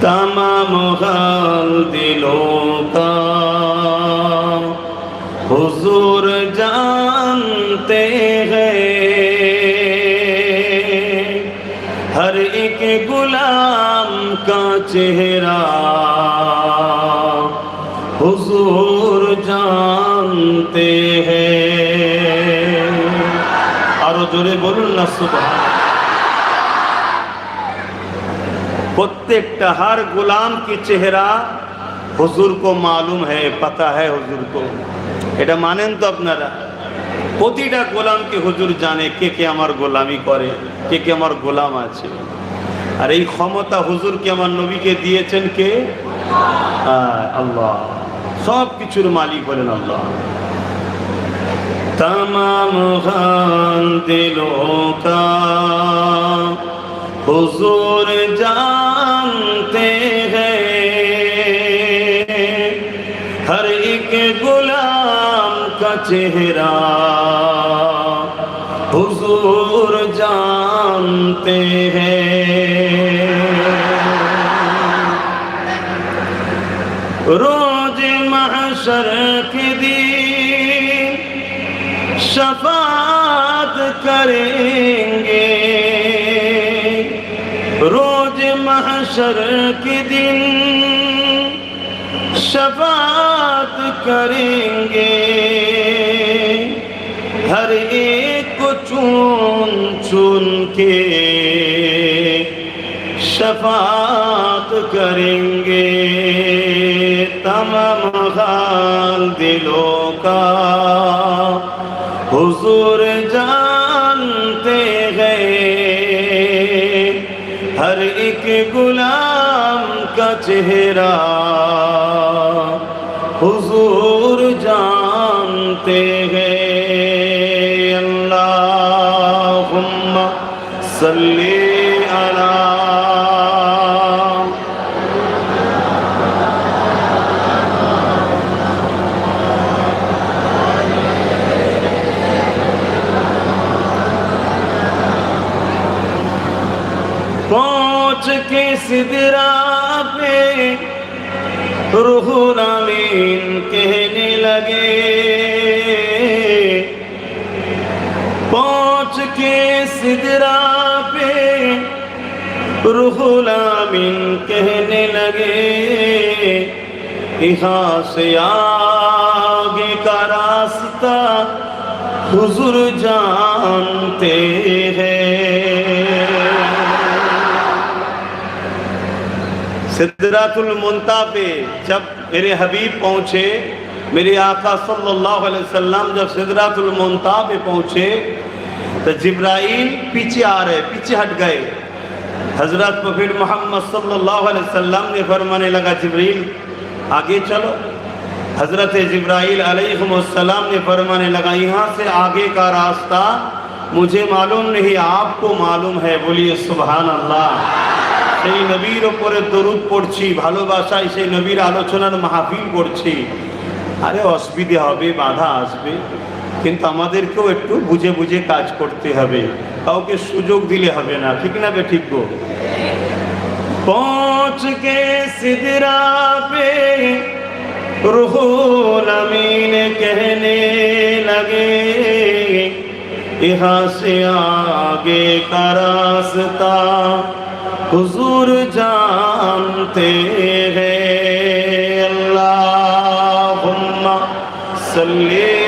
तमाम हाल दिलों का हुजूर जानते हैं, हर एक गुलाम का चेहरा हुजूर जानते हैं। और जोरे बोलून ना सुभान। प्रत्येकटा हर गुलाम की चेहरा हुजूर को मालूम है, पता है हुजूर को। এটা মানেন তো আপনারা? প্রতিটা গোলামকে হুজুর জানে কে কে আমার গোলামি করে, কে কে আমার গোলাম আছে। আর এই ক্ষমতা হুজুরকে আমার নবীকে দিয়েছেন কে? আল্লাহ। সব কিছুর মালিক বলেন আল্লাহ। तमाम हाल दिलों का हुजूर जानते हैं, हर एक गुलाम का चेहरा हुजूर जानते हैं। रोज महशर के दिन शफाअत करेंगे, रोज महशर के दिन शफाअत करेंगे, हर एक को चुन चुन के शफाअत करेंगे। तमाम हाल दिलों का हुजूर जानते हैं, हर एक गुलाम का चेहरा हुजूर जानते हैं। अल्लाहुम्मा सल्ली अला पहुँच के सिदरा पे रूहुल अमीन कहने लगे, पहुँच के सिदरा पे रूहुल अमीन कहने लगे, यहाँ से आगे का रास्ता हुजूर जानते हैं। सिदरातुल मुंतहा पे जब मेरे हबीब पहुंचे, मेरे आका सल्लल्लाहु अलैहि वसल्लम जब सिदरातुल मुंतहा पे पहुंचे तो जिब्राइल पीछे आ रहे, पीछे हट गए। हजरत प्रॉफेट मोहम्मद सल्लल्लाहु अलैहि वसल्लम ने फरमाने लगा जिब्रील आगे चलो। हजरत जिब्राइल अलैहिस्सलाम ने फरमाने लगा यहाँ से आगे का रास्ता मुझे मालूम नहीं, आपको मालूम है। बोलिए सुभान अल्लाह। সেই নবীর উপরে দরুদ পড়ছি, ভালোবাসায় সেই নবীর আলোচনার মাহফিল করছি। আরে অসুবিধা হবে, বাধা আসবে, কিন্তু আমাদেরকেও একটু বুঝে বুঝে কাজ করতে হবে, কাউকে সুযোগ দিলে হবে না। ঠিক না বে ঠিক গো? পৌঁছ কে সিদরা পে रूहुल अमीन कहने लगे, यहाँ से आगे का रास्ता हुजूर जानते हैं। अल्लाहुम्मा सल्ली